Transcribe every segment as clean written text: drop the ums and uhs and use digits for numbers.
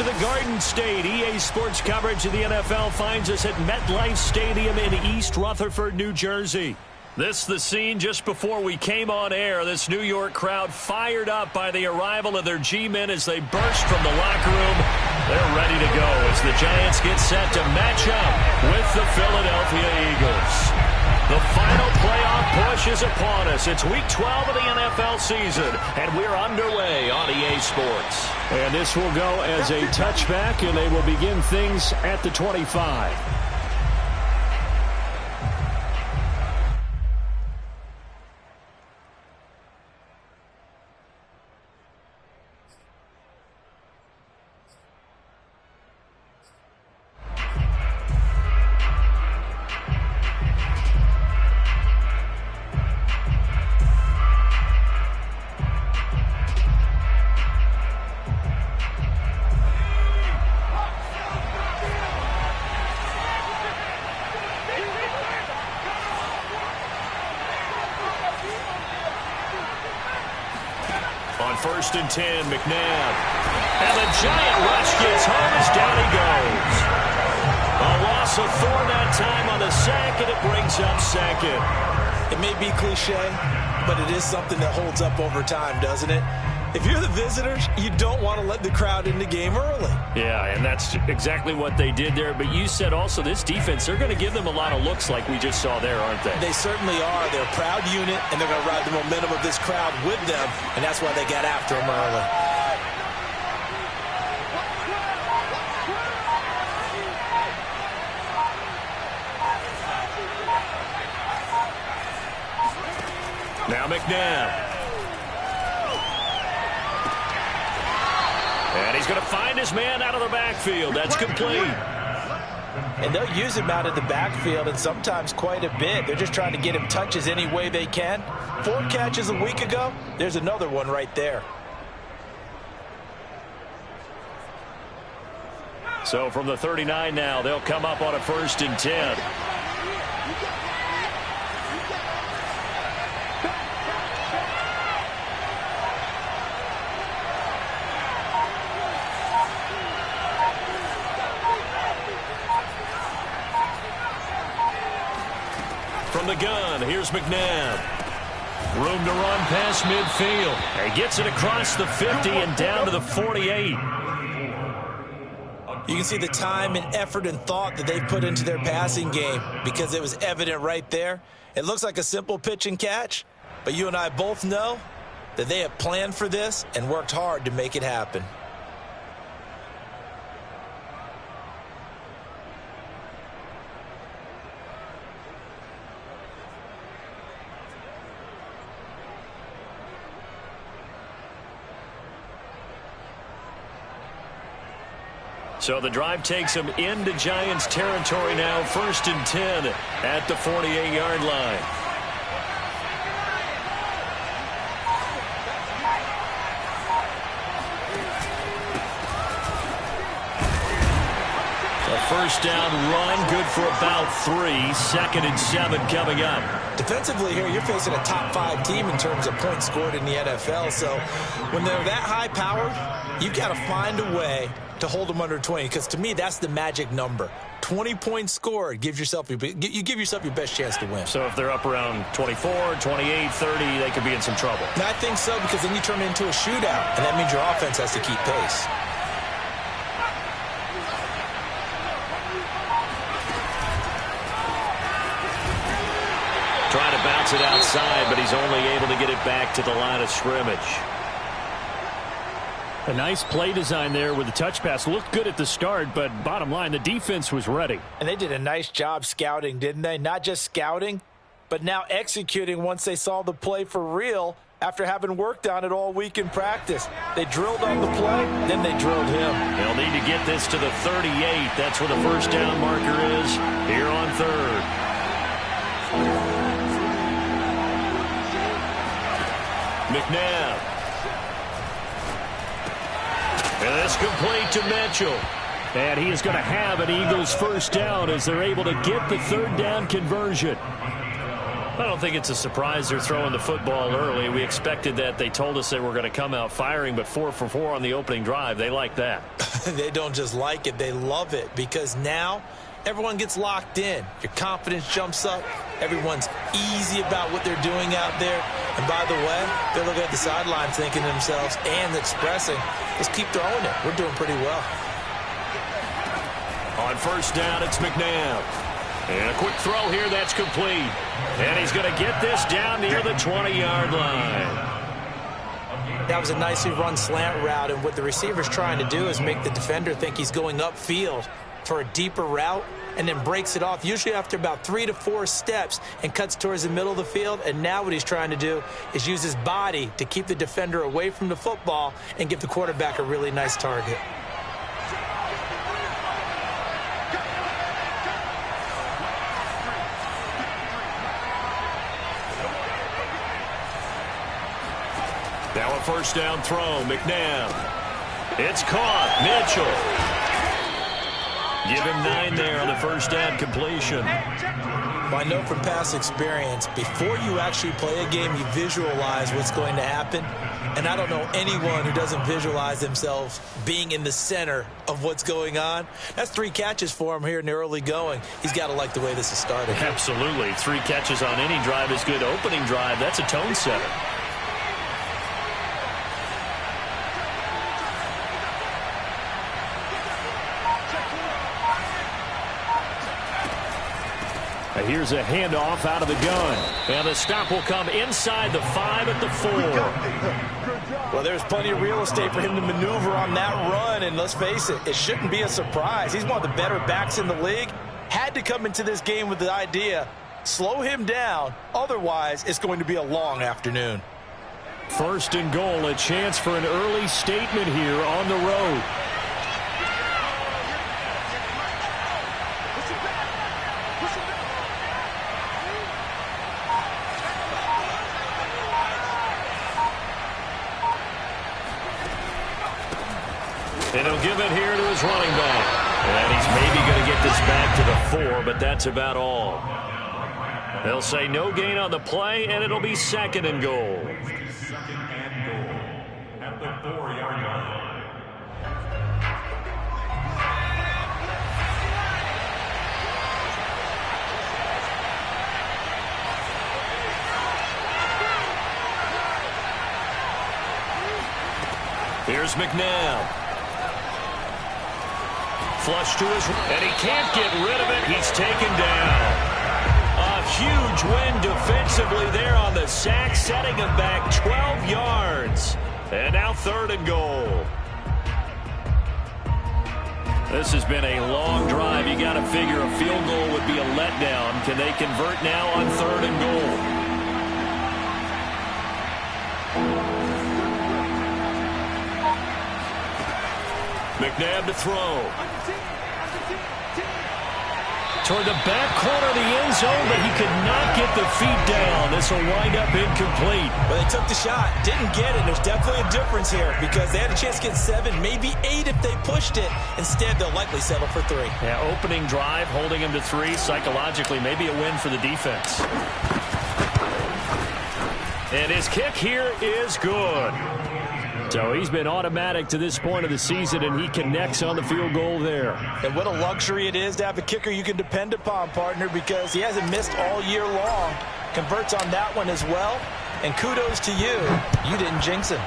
to the Garden State. EA Sports coverage of the NFL finds us at MetLife Stadium in East Rutherford, New Jersey. This the scene just before we came on air. This New York crowd fired up by the arrival of their G-men as they burst from the locker room. They're ready to go as the Giants get set to match up with the Philadelphia Eagles. The final playoff push is upon us. It's Week 12 of the NFL season, and we're underway on EA Sports. And this will go as a touchback, and they will begin things at the 25. First and 10, McNabb. And the giant rush gets home as down he goes. A loss of 4 that time on the sack, and it brings up second. It may be cliche, but it is something that holds up over time, doesn't it? If you're the visitors, you don't want to let the crowd in the game early. Yeah, and that's exactly what they did there. But you said also this defense, they're going to give them a lot of looks like we just saw there, aren't they? They certainly are. They're a proud unit, and they're going to ride the momentum of this crowd with them, and that's why they got after them early. Now McNabb. And he's going to find his man out of the backfield. That's complete. And they'll use him out of the backfield, and sometimes quite a bit. They're just trying to get him touches any way they can. 4 catches a week ago. There's another one right there. So from the 39 now, they'll come up on a 1st and 10. From the gun, here's McNabb. Room to run past midfield. He gets it across the 50 and down to the 48. You can see the time and effort and thought that they've put into their passing game because it was evident right there. It looks like a simple pitch and catch, but you and I both know that they have planned for this and worked hard to make it happen. So the drive takes them into Giants territory now. 1st and 10 at the 48-yard line. A 1st down run, good for about 3. 2nd and 7 coming up. Defensively here, you're facing a top 5 team in terms of points scored in the NFL. So when they're that high-powered, you've got to find a way to hold them under 20, because to me that's the magic number. 20 points scored gives yourself you give yourself your best chance to win. So if they're up around 24, 28, 30, they could be in some trouble. And I think so, because then you turn it into a shootout, and that means your offense has to keep pace. Trying to bounce it outside, but he's only able to get it back to the line of scrimmage. A nice play design there with the touch pass. Looked good at the start, but bottom line, the defense was ready. And they did a nice job scouting, didn't they? Not just scouting, but now executing once they saw the play for real after having worked on it all week in practice. They drilled on the play, then they drilled him. They'll need to get this to the 38. That's where the 1st down marker is here on 3rd. McNabb. And that's complete to Mitchell. And he is going to have an Eagles 1st down as they're able to get the 3rd down conversion. I don't think it's a surprise they're throwing the football early. We expected that. They told us they were going to come out firing, but 4 for 4 on the opening drive. They like that. They don't just like it, they love it, because now everyone gets locked in. Your confidence jumps up. Everyone's easy about what they're doing out there. And by the way, they're looking at the sideline thinking to themselves and expressing, let's keep throwing it. We're doing pretty well. On first down, it's McNabb. And a quick throw here, that's complete. And he's going to get this down near the 20-yard line. That was a nicely run slant route, and what the receiver's trying to do is make the defender think he's going upfield for a deeper route, and then breaks it off, usually after about 3 to 4 steps, and cuts towards the middle of the field. And now what he's trying to do is use his body to keep the defender away from the football and give the quarterback a really nice target. Now a first down throw, McNabb. It's caught, Mitchell. Give him 9 there on the first down completion. Well, I know from past experience, before you actually play a game, you visualize what's going to happen. And I don't know anyone who doesn't visualize themselves being in the center of what's going on. That's 3 catches for him here in the early going. He's got to like the way this is started. Absolutely. 3 catches on any drive is good. Opening drive, that's a tone setter. Here's a handoff out of the gun. And the stop will come inside the 5 at the 4. Well, there's plenty of real estate for him to maneuver on that run. And let's face it, it shouldn't be a surprise. He's one of the better backs in the league. Had to come into this game with the idea, slow him down. Otherwise, it's going to be a long afternoon. First and goal, a chance for an early statement here on the road. And he'll give it here to his running back. And he's maybe going to get this back to the 4, but that's about all. They'll say no gain on the play, and it'll be second and goal. Second and goal at the 4-yard line. Here's McNabb. Flush to his, and he can't get rid of it. He's taken down. A huge win defensively there on the sack, setting him back 12 yards. And now third and goal. This has been a long drive. You got to figure a field goal would be a letdown. Can they convert now on third and goal? McNabb to throw. Toward the back corner of the end zone, but he could not get the feet down. This will wind up incomplete. Well, they took the shot, didn't get it. There's definitely a difference here because they had a chance to get 7, maybe 8 if they pushed it. Instead, they'll likely settle for 3. Yeah, opening drive, holding him to 3. Psychologically, maybe a win for the defense. And his kick here is good. So he's been automatic to this point of the season, and he connects on the field goal there. And what a luxury it is to have a kicker you can depend upon, partner, because he hasn't missed all year long. Converts on that one as well. And kudos to you. You didn't jinx him.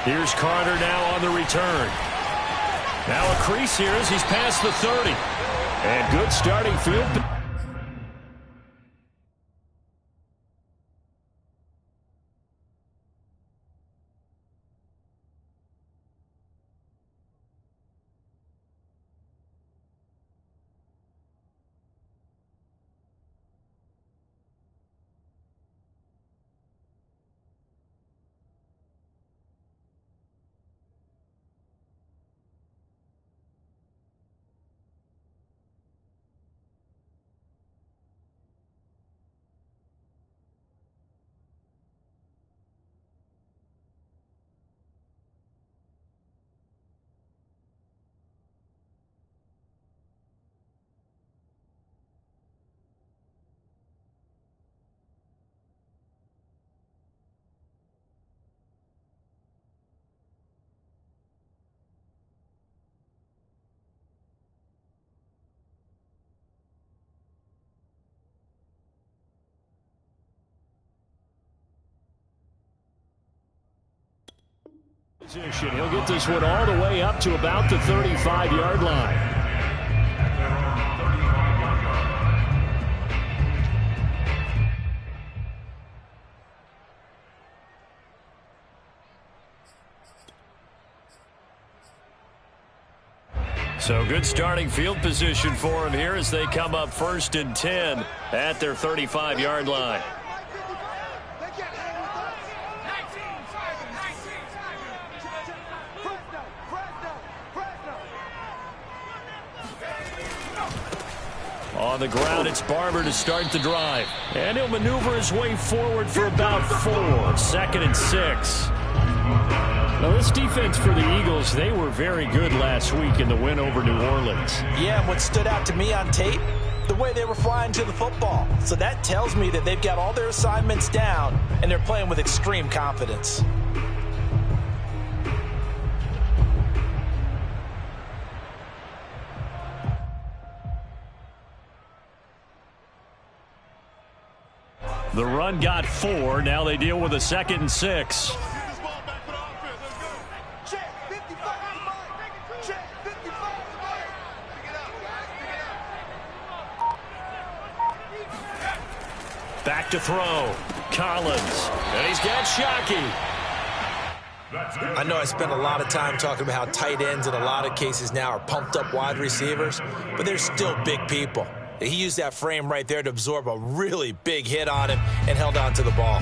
Here's Carter now on the return. Now a crease here as he's past the 30. And good starting field. Position. He'll get this one all the way up to about the 35-yard line. So good starting field position for him here as they come up 1st and 10 at their 35-yard line. On the ground, it's Barber to start the drive. And he'll maneuver his way forward for about 4. 2nd and 6. Now, this defense for the Eagles, they were very good last week in the win over New Orleans. Yeah, and what stood out to me on tape, the way they were flying to the football. So that tells me that they've got all their assignments down, and they're playing with extreme confidence. The run got 4. Now they deal with a 2nd and 6. Back to throw. Collins. And he's got Shockey. I know I spent a lot of time talking about how tight ends in a lot of cases now are pumped up wide receivers, but they're still big people. He used that frame right there to absorb a really big hit on him and held on to the ball.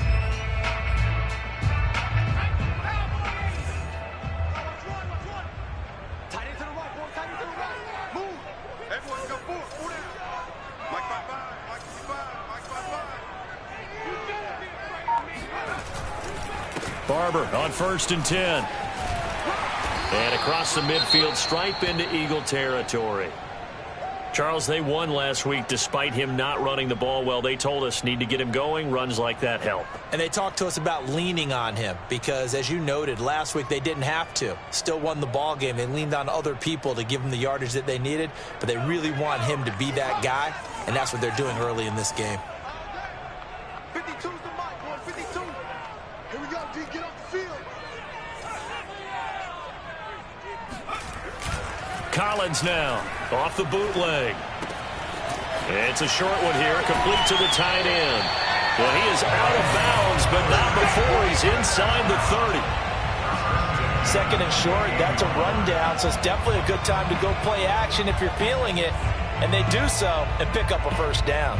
Barber on 1st and 10. And across the midfield stripe into Eagle territory. Charles, they won last week despite him not running the ball well. They told us need to get him going. Runs like that help. And they talked to us about leaning on him because, as you noted, last week they didn't have to. Still won the ball game. They leaned on other people to give them the yardage that they needed, but they really want him to be that guy, and that's what they're doing early in this game. 52's the mic, boy, 52. Here we go, D, get off the field. Collins now off the bootleg. It's a short one here, complete to the tight end. Well, he is out of bounds, but not before he's inside the 30. 2nd and short, that's a rundown, so it's definitely a good time to go play action if you're feeling it. And they do so and pick up a 1st down.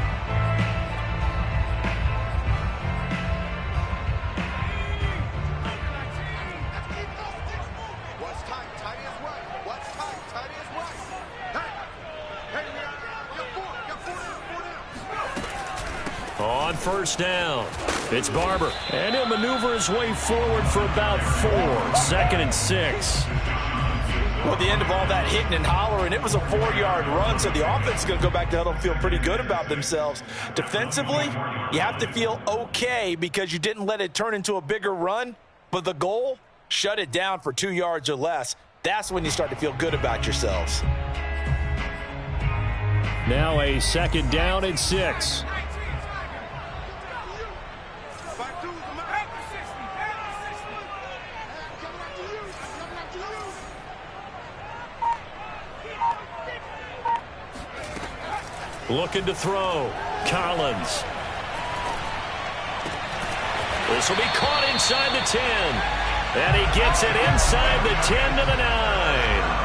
On 1st down, it's Barber. And he'll maneuver his way forward for about 4. 2nd and 6. Well, at the end of all that hitting and hollering, it was a 4-yard run, so the offense is going to go back to huddle and feel pretty good about themselves. Defensively, you have to feel okay because you didn't let it turn into a bigger run, but the goal, shut it down for 2 yards or less. That's when you start to feel good about yourselves. Now a 2nd down and 6. Looking to throw. Collins. This will be caught inside the 10. And he gets it inside the 10 to the 9.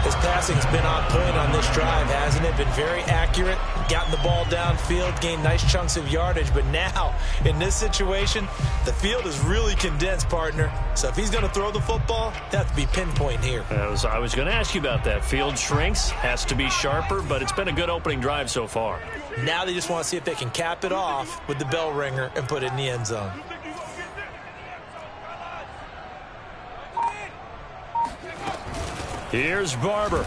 His passing's been on point on this drive, hasn't it? Been very accurate, gotten the ball downfield, gained nice chunks of yardage. But now, in this situation, the field is really condensed, partner. So if he's going to throw the football, they have to be pinpoint here. I was going to ask you about that. Field shrinks, has to be sharper, but it's been a good opening drive so far. Now they just want to see if they can cap it off with the bell ringer and put it in the end zone. Here's Barber.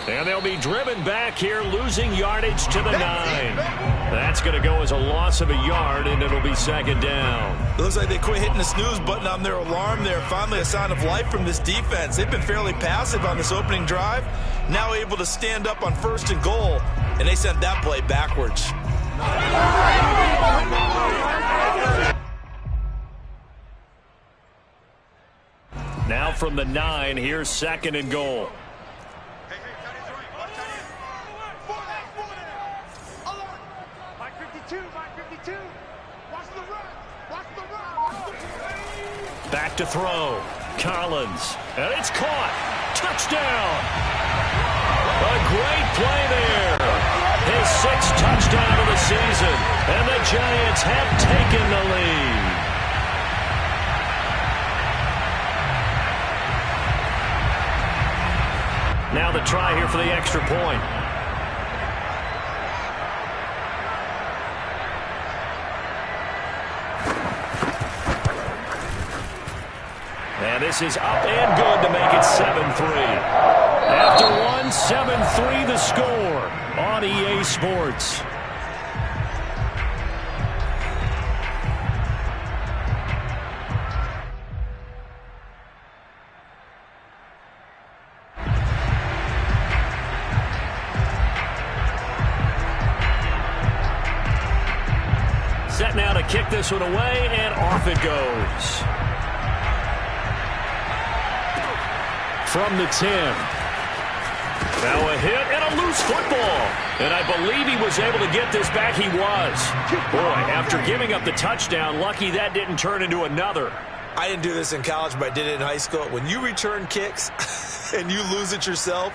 And they'll be driven back here, losing yardage to the 9. That's going to go as a loss of a yard, and it'll be 2nd down. It looks like they quit hitting the snooze button on their alarm there. Finally a sign of life from this defense. They've been fairly passive on this opening drive. Now able to stand up on 1st and goal, and they sent that play backwards. Now from the 9, here's 2nd and goal. Back to throw. Collins. And it's caught. Touchdown. A great play there. His 6th touchdown of the season. And the Giants have taken the lead. Now the try here for the extra point. And this is up and good to make it 7-3. After one, 7-3 the score on EA Sports. Set now to kick this one away, and off it goes. From the 10. Now a hit and a loose football. And I believe he was able to get this back. He was. Boy, after giving up the touchdown, lucky that didn't turn into another. I didn't do this in college, but I did it in high school. When you return kicks and you lose it yourself,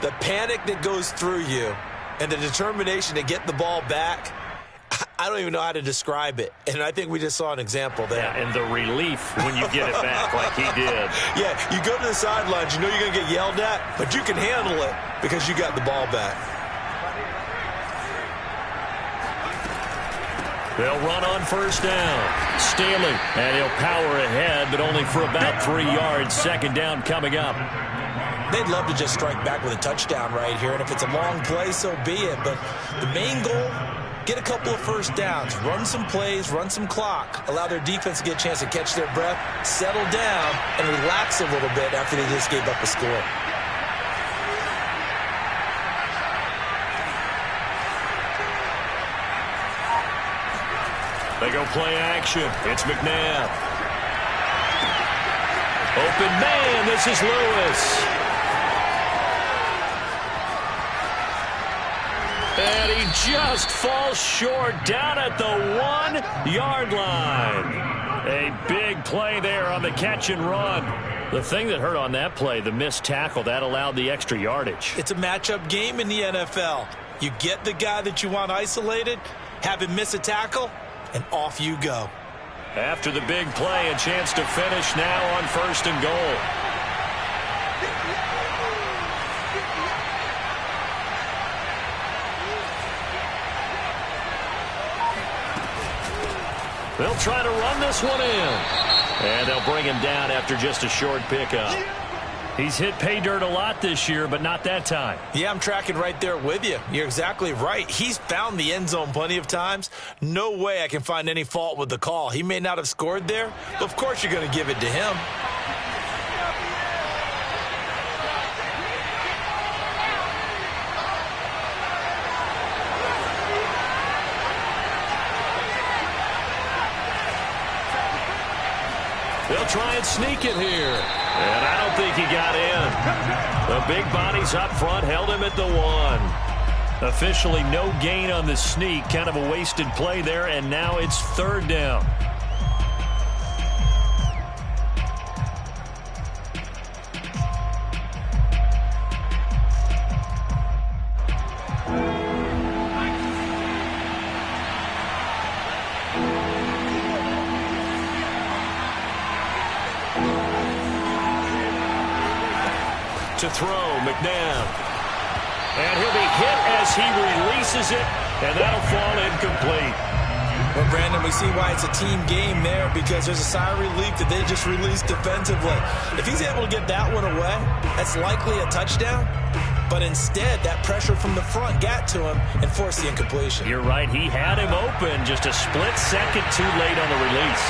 the panic that goes through you and the determination to get the ball back, I don't even know how to describe it. And I think we just saw an example there. Yeah, and the relief when you get it back like he did. Yeah, you go to the sidelines, you know you're going to get yelled at, but you can handle it because you got the ball back. They'll run on first down. Staley, and he'll power ahead, but only for about 3 yards. 2nd down coming up. They'd love to just strike back with a touchdown right here, and if it's a long play, so be it. But the main goal, get a couple of first downs, run some plays, run some clock, allow their defense to get a chance to catch their breath, settle down, and relax a little bit after they just gave up a score. They go play action. It's McNabb. Open man, this is Lewis. And he just falls short down at the 1-yard line. A big play there on the catch and run. The thing that hurt on that play, the missed tackle, that allowed the extra yardage. It's a matchup game in the NFL. You get the guy that you want isolated, have him miss a tackle, and off you go. After the big play, a chance to finish now on 1st and goal. They'll try to run this one in. And they'll bring him down after just a short pickup. He's hit pay dirt a lot this year, but not that time. Yeah, I'm tracking right there with you. You're exactly right. He's found the end zone plenty of times. No way I can find any fault with the call. He may not have scored there, but of course you're going to give it to him. They'll try and sneak it here. And I don't think he got in. The big bodies up front held him at the 1. Officially no gain on the sneak. Kind of a wasted play there, and now it's 3rd down. To throw, McNabb. And he'll be hit as he releases it, and that'll fall incomplete. Well, Brandon, we see why it's a team game there, because there's a sigh of relief that they just released defensively. If he's able to get that one away, that's likely a touchdown. But instead, that pressure from the front got to him and forced the incompletion. You're right. He had him open, just a split second too late on the release.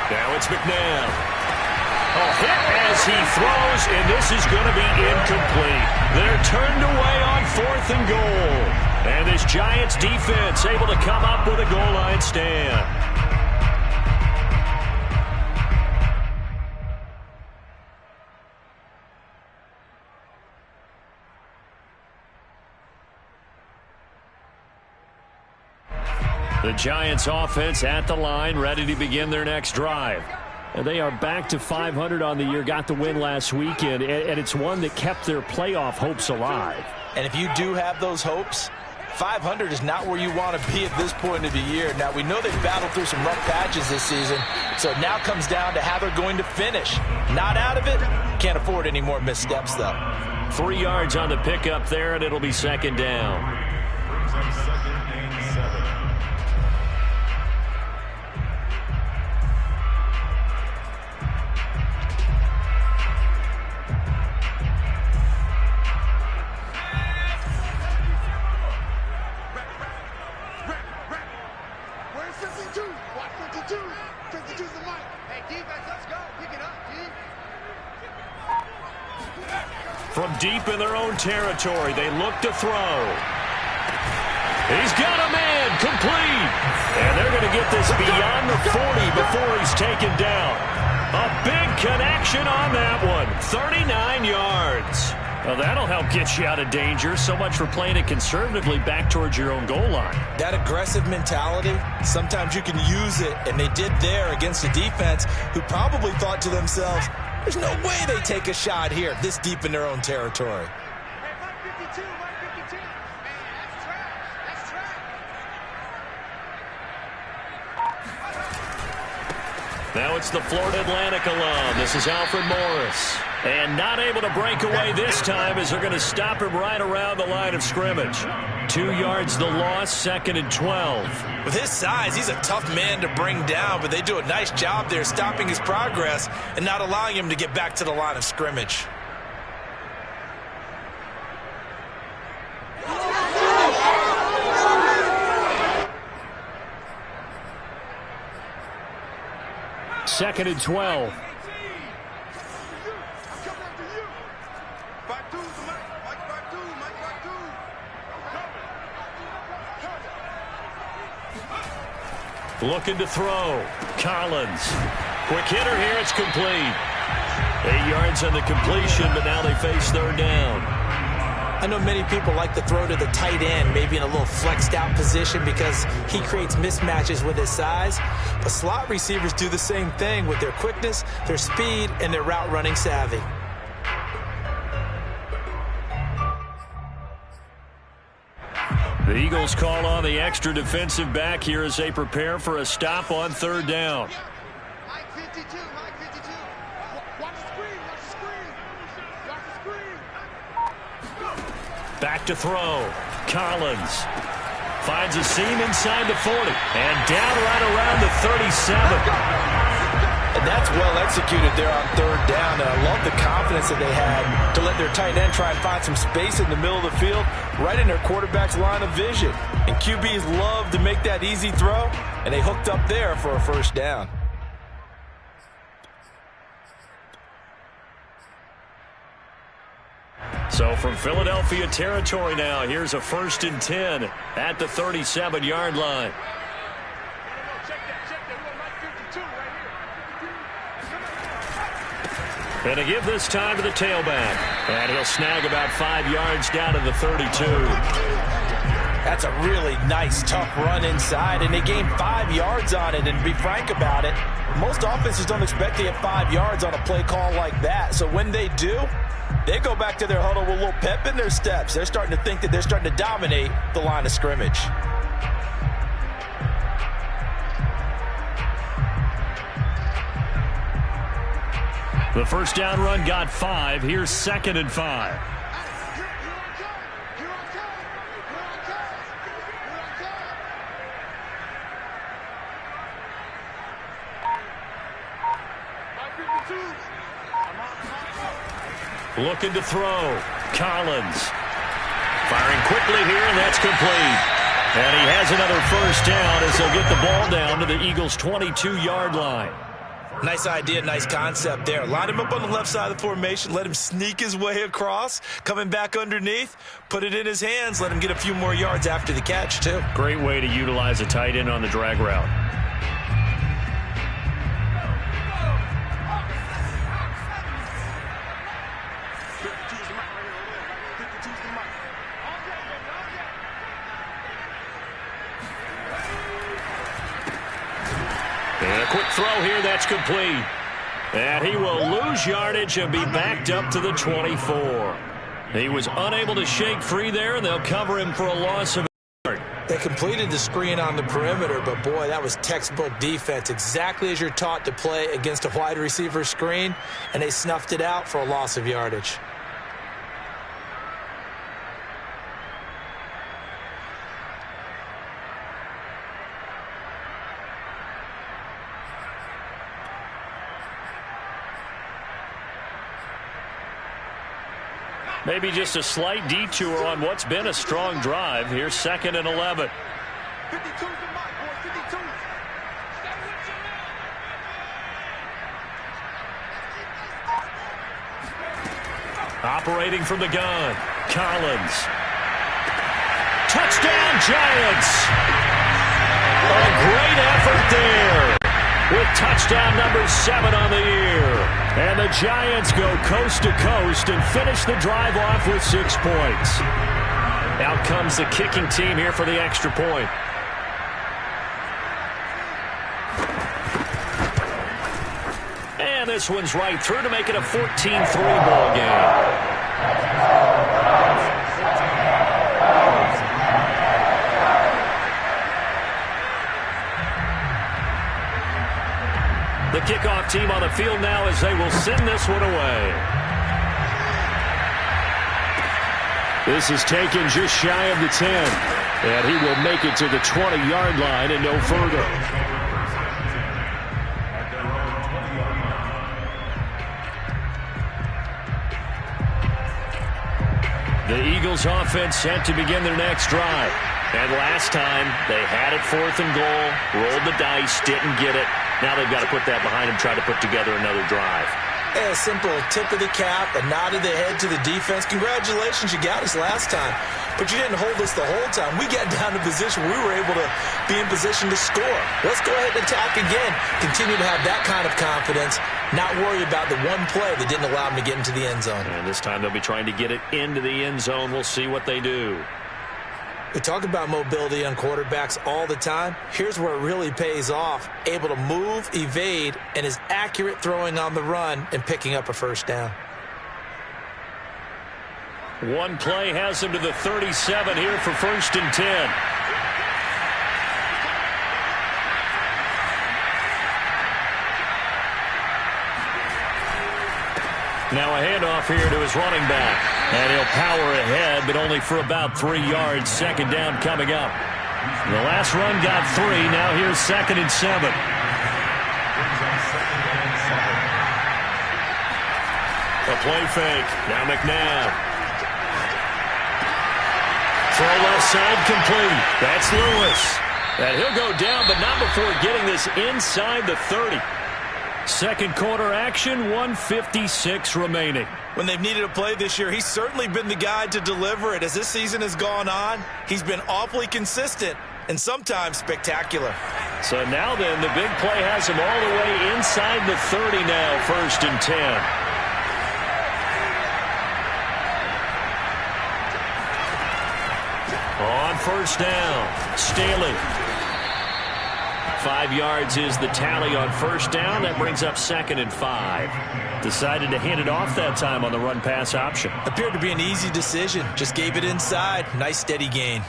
Now it's McNabb. A hit as he throws, and this is going to be incomplete. They're turned away on 4th and goal. And this Giants defense able to come up with a goal line stand. The Giants offense at the line, ready to begin their next drive. And they are back to 500 on the year, got the win last weekend, and it's one that kept their playoff hopes alive. And if you do have those hopes, 500 is not where you want to be at this point of the year. Now, we know they've battled through some rough patches this season, so it now comes down to how they're going to finish. Not out of it, can't afford any more missteps, though. 3 yards on the pickup there, and it'll be second down. From deep in their own territory, they look to throw. He's got a man, complete. And they're going to get this beyond the 40 before he's taken down. A big connection on that one. 39 yards. Well, that'll help get you out of danger. So much for playing it conservatively back towards your own goal line. That aggressive mentality, sometimes you can use it, and they did there against a defense who probably thought to themselves, there's no way they take a shot here this deep in their own territory. Now it's the Florida Atlantic alum. This is Alfred Morris. And not able to break away this time as they're going to stop him right around the line of scrimmage. 2 yards the loss, 2nd and 12. With his size, he's a tough man to bring down, but they do a nice job there stopping his progress and not allowing him to get back to the line of scrimmage. Second and 12. Looking to throw. Collins. Quick hitter here. It's complete. 8 yards on the completion, but now they face third down. I know many people like to throw to the tight end, maybe in a little flexed out position because he creates mismatches with his size. But slot receivers do the same thing with their quickness, their speed, and their route running savvy. The Eagles call on the extra defensive back here as they prepare for a stop on third down. Mike 52, Mike 52. Watch the screen, watch the screen. Watch the screen. Back to throw. Collins finds a seam inside the 40 and down right around the 37. And that's well executed there on third down. And I love the confidence that they had to let their tight end try and find some space in the middle of the field, right in their quarterback's line of vision. And QBs love to make that easy throw, and they hooked up there for a first down. So from Philadelphia territory now, here's a 1st and 10 at the 37-yard line. And a give this time to the tailback. And he'll snag about 5 yards down to the 32. That's a really nice, tough run inside, and they gained 5 yards on it. And to be frank about it, most offenses don't expect to get 5 yards on a play call like that. So when they do, they go back to their huddle with a little pep in their steps. They're starting to think that they're starting to dominate the line of scrimmage. The first down run got 5. Here's 2nd and 5. Looking to throw. Collins. Firing quickly here, and that's complete. And he has another first down as they'll get the ball down to the Eagles' 22-yard line. Nice idea, nice concept there. Line him up on the left side of the formation, let him sneak his way across, coming back underneath, put it in his hands, let him get a few more yards after the catch, too. Great way to utilize a tight end on the drag route. And a quick throw here, that's complete. And he will lose yardage and be backed up to the 24. He was unable to shake free there, and they'll cover him for a loss of a yard. They completed the screen on the perimeter, but boy, that was textbook defense, exactly as you're taught to play against a wide receiver screen, and they snuffed it out for a loss of yardage. Maybe just a slight detour on what's been a strong drive. Here's 2nd and 11. 52's the mark, boy. 52. Operating from the gun, Collins. Touchdown, Giants! A great effort there with touchdown number 7 on the year. And the Giants go coast to coast and finish the drive off with 6 points. Out comes the kicking team here for the extra point. And this one's right through to make it a 14-3 ball game. The kickoff team on the field now as they will send this one away. This is taken just shy of the 10. And he will make it to the 20-yard line and no further. The Eagles offense set to begin their next drive. And last time, they had it 4th and goal, rolled the dice, didn't get it. Now they've got to put that behind them, try to put together another drive. A simple tip of the cap, a nod of the head to the defense. Congratulations, you got us last time. But you didn't hold us the whole time. We got down to position we were able to be in position to score. Let's go ahead and attack again. Continue to have that kind of confidence, not worry about the one play that didn't allow them to get into the end zone. And this time they'll be trying to get it into the end zone. We'll see what they do. We talk about mobility on quarterbacks all the time. Here's where it really pays off. Able to move, evade, and is accurate throwing on the run and picking up a first down. One play has him to the 37 here for 1st and 10. Now a handoff here to his running back. And he'll power ahead, but only for about 3 yards. 2nd down coming up. The last run got 3. Now here's 2nd and 7. A play fake. Now McNabb. Throw left side complete. That's Lewis. And he'll go down, but not before getting this inside the 30. Second quarter action, 1:56 remaining. When they've needed a play this year, he's certainly been the guy to deliver it. As this season has gone on, he's been awfully consistent and sometimes spectacular. So now then, the big play has him all the way inside the 30 now, 1st and 10. On 1st down, Staley. 5 yards is the tally on 1st down. That brings up 2nd and 5. Decided to hand it off that time on the run-pass option. Appeared to be an easy decision. Just gave it inside. Nice steady gain.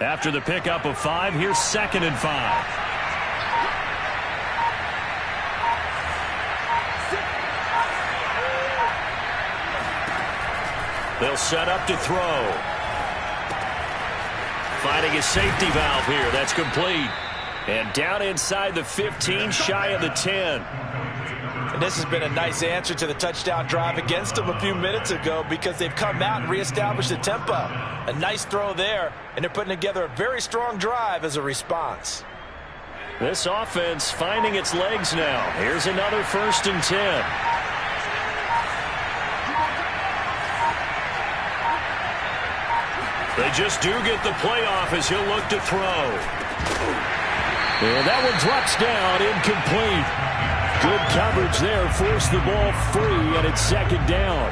After the pickup of 5, here's 2nd and 5. They'll set up to throw. Finding a safety valve here. That's complete. And down inside the 15, shy of the 10. And this has been a nice answer to the touchdown drive against them a few minutes ago because they've come out and reestablished the tempo. A nice throw there, and they're putting together a very strong drive as a response. This offense finding its legs now. Here's another 1st and 10. They just do get the playoff as he'll look to throw. And that one drops down, incomplete. Good coverage there, forced the ball free, and it's 2nd down.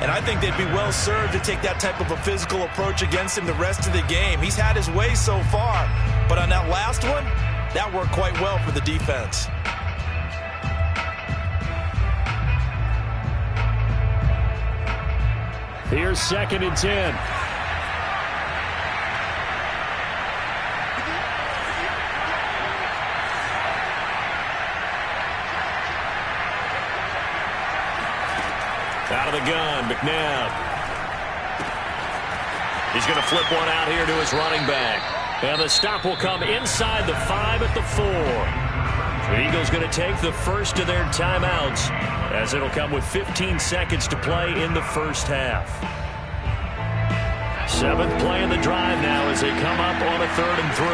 And I think they'd be well served to take that type of a physical approach against him the rest of the game. He's had his way so far, but on that last one, that worked quite well for the defense. Here's 2nd and 10. Out of the gun, McNabb. He's going to flip one out here to his running back. And the stop will come inside the 5 at the 4. The Eagles going to take the first of their timeouts as it'll come with 15 seconds to play in the first half. 7th play in the drive now as they come up on a 3rd and 3.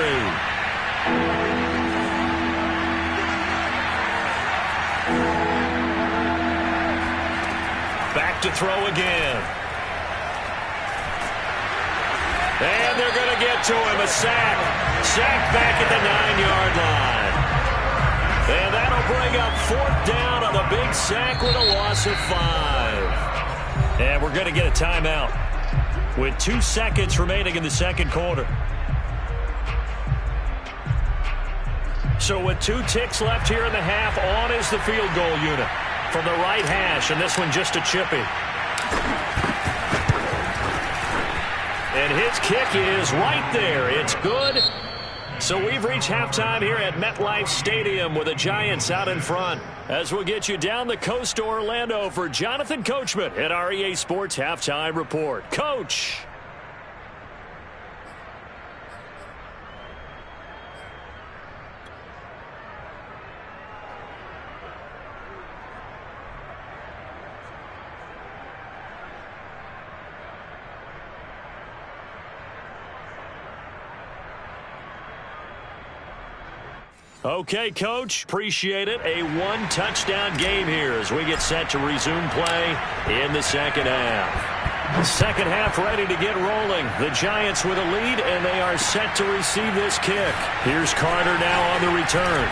Back to throw again. And they're going to get to him. A sack. Sack back at the 9-yard line. And that'll bring up 4th down on the big sack with a loss of 5. And we're going to get a timeout with 2 seconds remaining in the 2nd quarter. So with 2 ticks left here in the half, on is the field goal unit from the right hash, and this one just a chippy. And his kick is right there. It's good. So we've reached halftime here at MetLife Stadium with the Giants out in front. As we'll get you down the coast to Orlando for Jonathan Coachman at our EA Sports Halftime Report. Coach. Okay, Coach, appreciate it. A 1-touchdown game here as we get set to resume play in the 2nd half. Second half ready to get rolling. The Giants with a lead, and they are set to receive this kick. Here's Carter now on the return.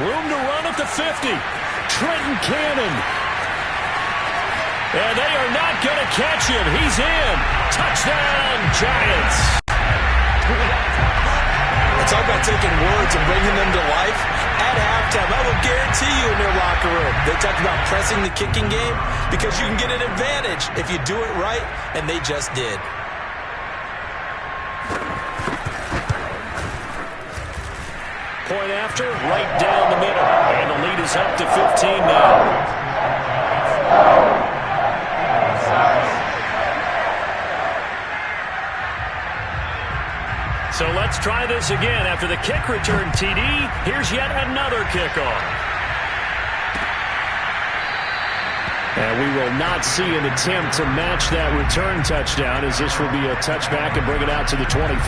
Room to run at the 50. Trenton Cannon. And they are not going to catch him. He's in. Touchdown, Giants. Talk about taking words and bringing them to life. At halftime, I will guarantee you in their locker room, they talked about pressing the kicking game because you can get an advantage if you do it right, and they just did. Point after, right down the middle. And the lead is up to 15 now. So let's try this again. After the kick return TD, here's yet another kickoff. And we will not see an attempt to match that return touchdown, as this will be a touchback and bring it out to the 25.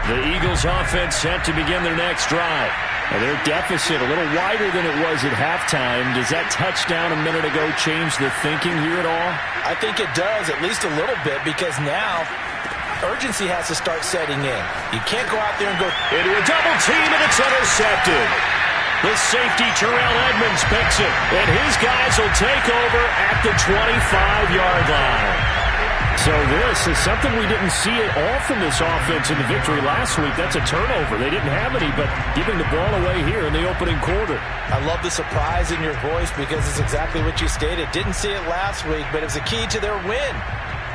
The Eagles offense set to begin their next drive. Well, their deficit a little wider than it was at halftime. Does that touchdown a minute ago change the thinking here at all? I think it does, at least a little bit, because now urgency has to start setting in. You can't go out there and go into a double team, and it's intercepted. The safety, Terrell Edmonds, picks it, and his guys will take over at the 25-yard line. So this is something we didn't see at all from this offense in the victory last week. That's a turnover. They didn't have any, but giving the ball away here in the opening quarter. I love the surprise in your voice because it's exactly what you stated. Didn't see it last week, but it was a key to their win.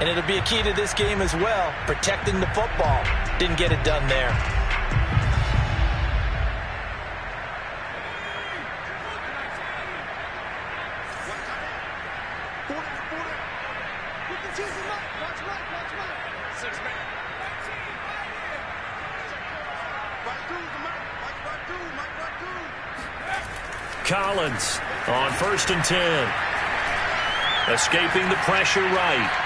And it'll be a key to this game as well, protecting the football. Didn't get it done there. Collins on 1st and 10. Escaping the pressure right.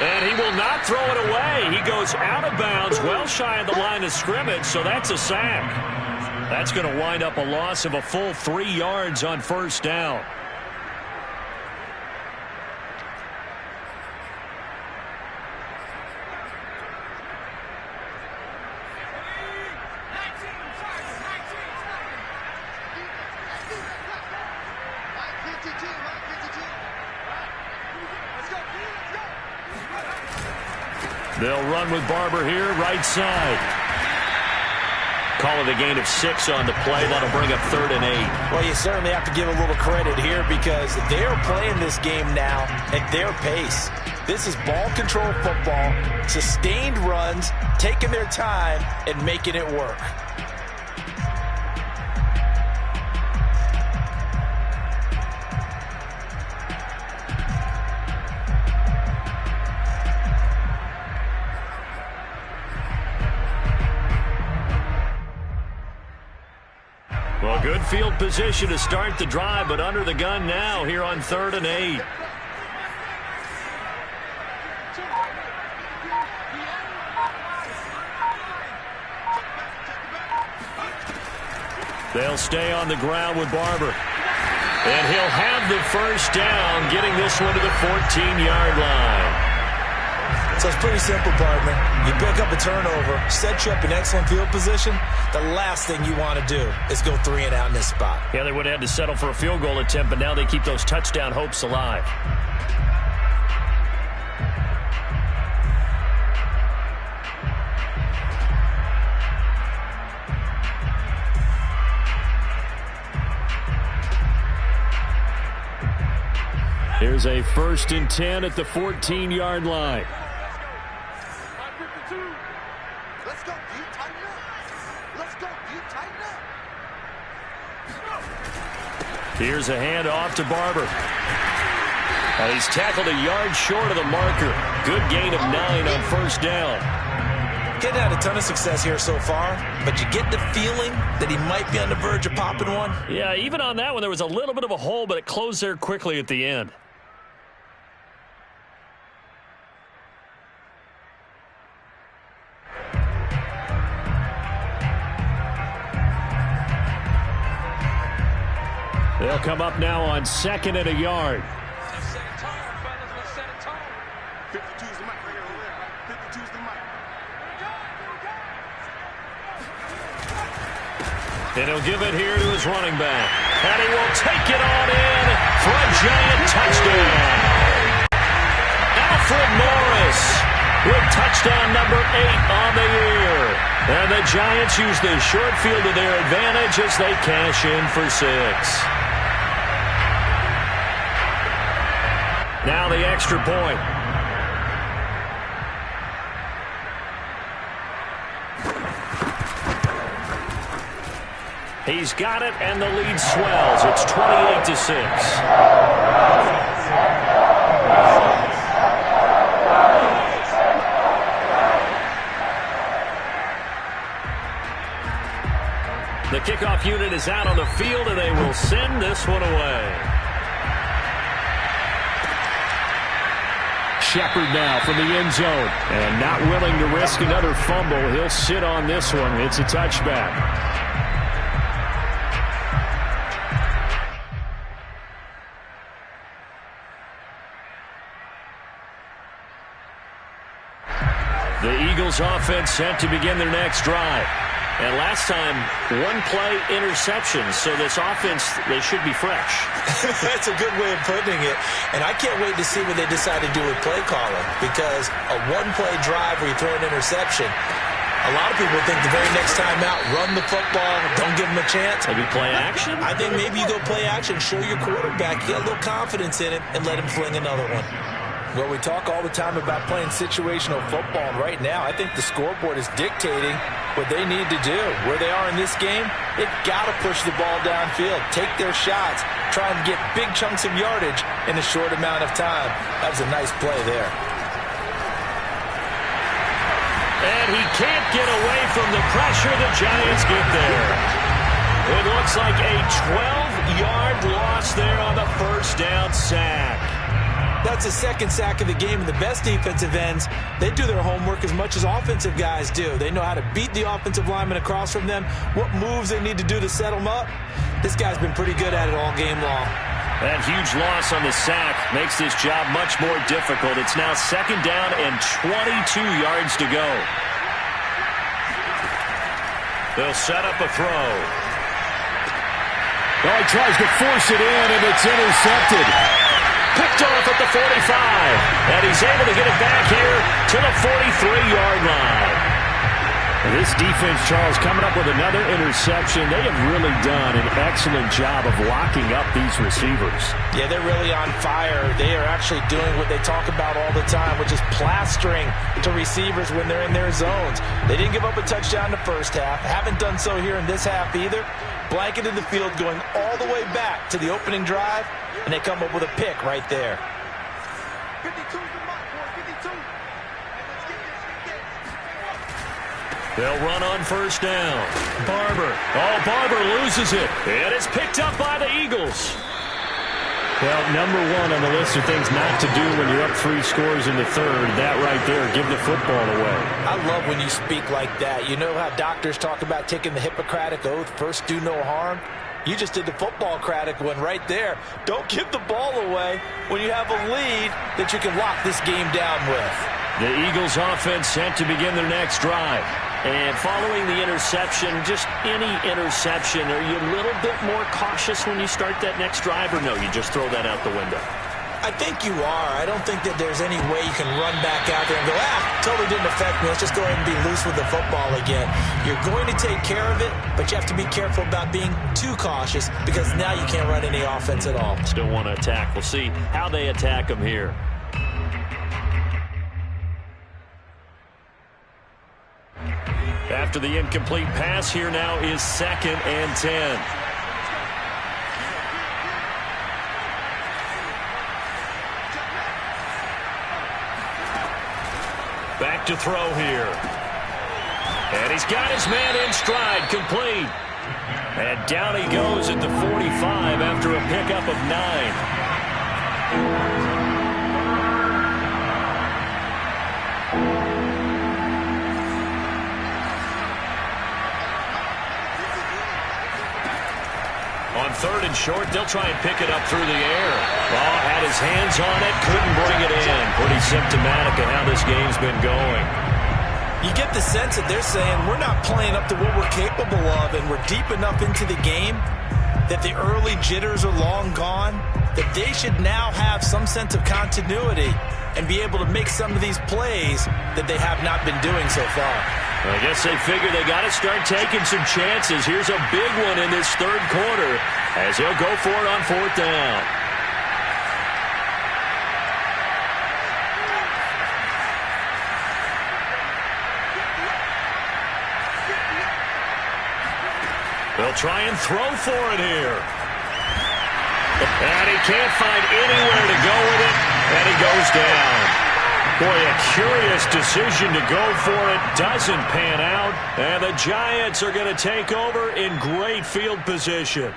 And he will not throw it away. He goes out of bounds, well shy of the line of scrimmage, so that's a sack. That's going to wind up a loss of a full 3 yards on 1st down. They'll run with Barber here, right side. Call it a gain of 6 on the play. That'll bring up 3rd and 8. Well, you certainly have to give a little credit here because they're playing this game now at their pace. This is ball control football, sustained runs, taking their time, and making it work. Well, good field position to start the drive, but under the gun now here on 3rd and 8. They'll stay on the ground with Barber. And he'll have the 1st down, getting this one to the 14-yard line. So it's pretty simple, partner. You pick up a turnover, set you up in excellent field position. The last thing you want to do is go 3 and out in this spot. Yeah, they would have had to settle for a field goal attempt, but now they keep those touchdown hopes alive. Here's a 1st and 10 at the 14-yard line. Let's go. Do you tighten up? Let's go. Do you tighten up? Here's a handoff to Barber. He's tackled a yard short of the marker. Good gain of 9 on 1st down. Getting had a ton of success here so far, but you get the feeling that he might be on the verge of popping one. Yeah, even on that one, there was a little bit of a hole, but it closed there quickly at the end. They'll come up now on 2nd and a yard. Let's set a tone, fellas. Let's set a tone. 52's the mic right here over there. 52's the mic. And he'll give it here to his running back. And he will take it on in for a giant touchdown. Alfred Morris with touchdown number 8 on the year. And the Giants use the short field to their advantage as they cash in for 6. Now the extra point. He's got it, and the lead swells. It's 28-6. The kickoff unit is out on the field, and they will send this one away. Shepard now from the end zone. And not willing to risk another fumble. He'll sit on this one. It's a touchback. The Eagles offense set to begin their next drive. And last time, 1-play interception. So this offense, they should be fresh. That's a good way of putting it. And I can't wait to see what they decide to do with play calling. Because a 1-play drive where you throw an interception, a lot of people think the very next time out, run the football, don't give them a chance. Maybe play action? I think maybe you go play action, show your quarterback, get a little confidence in it, and let him fling another one. Well, we talk all the time about playing situational football, and right now I think the scoreboard is dictating what they need to do. Where they are in this game, they've got to push the ball downfield, take their shots, try and get big chunks of yardage in a short amount of time. That was a nice play there. And he can't get away from the pressure. The Giants get there. It looks like a 12-yard loss there on the first down sack. That's the second sack of the game, and the best defensive ends, they do their homework as much as offensive guys do. They know how to beat the offensive lineman across from them, what moves they need to do to set them up. This guy's been pretty good at it all game long. That huge loss on the sack makes this job much more difficult. It's now second down and 22 yards to go. They'll set up a throw. Oh, he tries to force it in, and it's intercepted. Picked off at the 45. And he's able to get it back here to the 43-yard line. And this defense, Charles, coming up with another interception. They have really done an excellent job of locking up these receivers. Yeah, they're really on fire. They are actually doing what they talk about all the time, which is plastering to receivers when they're in their zones. They didn't give up a touchdown in the first half. Haven't done so here in this half either. Blanketed the field going all the way back to the opening drive, and they come up with a pick right there. 52's the mark, boy, 52. They'll run on first down. Barber. Oh, Barber loses it. And it's picked up by the Eagles. Well, number one on the list of things not to do when you're up 3 scores in the third. That right there, give the football away. I love when you speak like that. You know how doctors talk about taking the Hippocratic Oath, first do no harm? You just did the football-cratic one right there. Don't give the ball away when you have a lead that you can lock this game down with. The Eagles offense set to begin their next drive. And following the interception, just any interception, are you a little bit more cautious when you start that next drive, or no, you just throw that out the window? I think you are. I don't think that there's any way you can run back out there and go, totally didn't affect me. Let's just go ahead and be loose with the football again. You're going to take care of it, but you have to be careful about being too cautious because now you can't run any offense at all. Still want to attack. We'll see how they attack them here. After the incomplete pass, here now is 2nd and 10. Back to throw here. And he's got his man in stride, complete. And down he goes at the 45 after a pickup of 9. On 3rd and short, they'll try and pick it up through the air. Ball had his hands on it, couldn't bring it in. Pretty symptomatic of how this game's been going. You get the sense that they're saying we're not playing up to what we're capable of, and we're deep enough into the game that the early jitters are long gone, that they should now have some sense of continuity and be able to make some of these plays that they have not been doing so far. I guess they figure they got to start taking some chances. Here's a big one in this 3rd quarter as he'll go for it on 4th down. They'll try and throw for it here. And he can't find anywhere to go with it, and he goes down. Boy, a curious decision to go for it. Doesn't pan out. And the Giants are going to take over in great field position.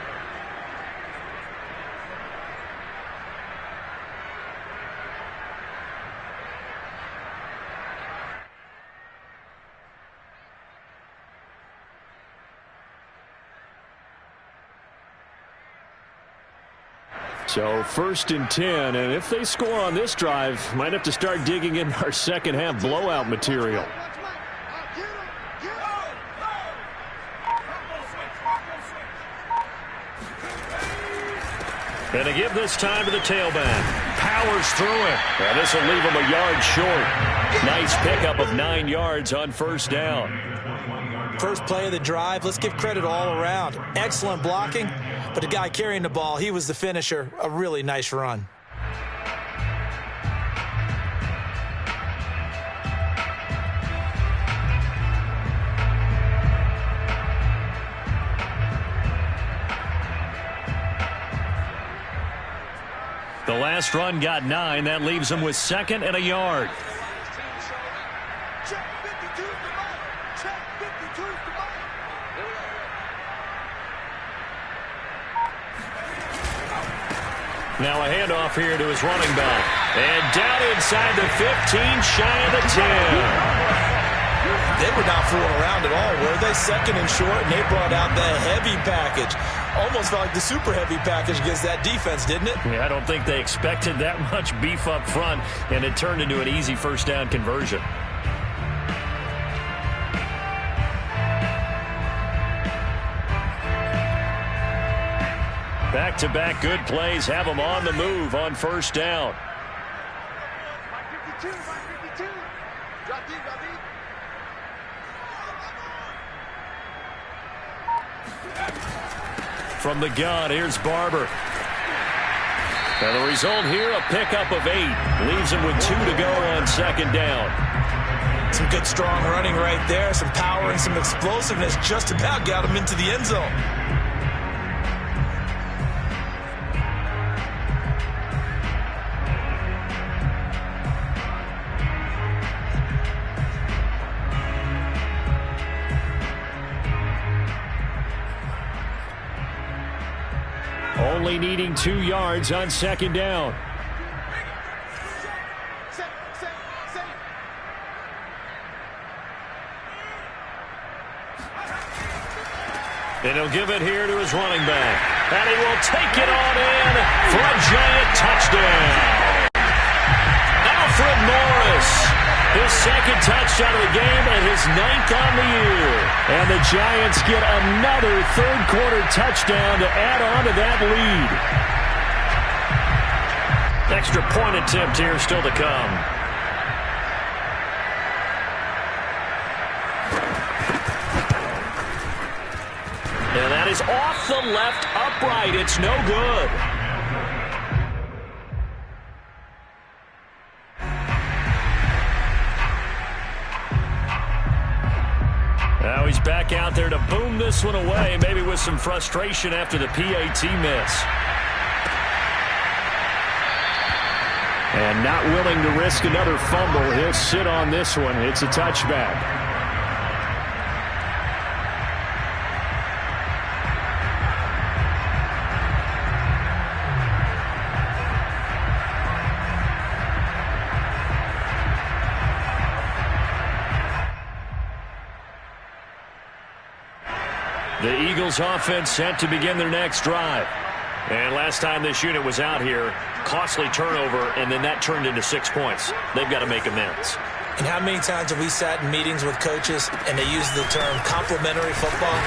So 1st and 10, and if they score on this drive, might have to start digging in our second half blowout material. And to give this time to the tailback. Powers through it. And this will leave him a yard short. Nice pickup of 9 yards on 1st down. First play of the drive, let's give credit all around. Excellent blocking, but the guy carrying the ball, he was the finisher. A really nice run. The last run got 9. That leaves him with 2nd and a yard. Check 52 is the ball. Check 52 is the ball. Now a handoff here to his running back. And down inside the 15, shy of the 10. They were not fooling around at all, were they? 2nd and short, and they brought out the heavy package. Almost felt like the super heavy package against that defense, didn't it? Yeah, I don't think they expected that much beef up front, and it turned into an easy first down conversion. Back-to-back good plays have them on the move on first down. Mike 52, Mike 52. Drop deep, drop deep. From the gun, here's Barber. And the result here, a pickup of 8. Leaves him with 2 to go on 2nd down. Some good, strong running right there. Some power and some explosiveness just about got him into the end zone. Only needing 2 yards on 2nd down. Set. And he'll give it here to his running back. And he will take it on in for a giant touchdown. Alfred Morris, his 2nd touchdown of the game and his 9th on the year. And the Giants get another 3rd-quarter touchdown to add on to that lead. Extra point attempt here still to come. And that is off the left upright. It's no good. Now he's back out there to boom this one away, maybe with some frustration after the PAT miss. And not willing to risk another fumble. He'll sit on this one. It's a touchback. The Eagles offense set to begin their next drive. And last time this unit was out here, costly turnover, and then that turned into 6 points. They've got to make amends. And how many times have we sat in meetings with coaches and they use the term complementary football?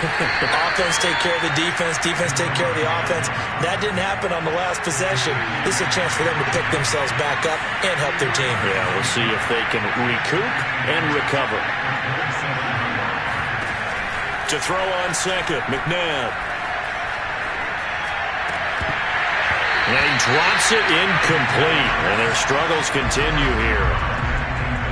Offense take care of the defense, defense take care of the offense. That didn't happen on the last possession. This is a chance for them to pick themselves back up and help their team. Yeah, we'll see if they can recoup and recover. To throw on 2nd, McNabb. And he drops it incomplete. And their struggles continue here.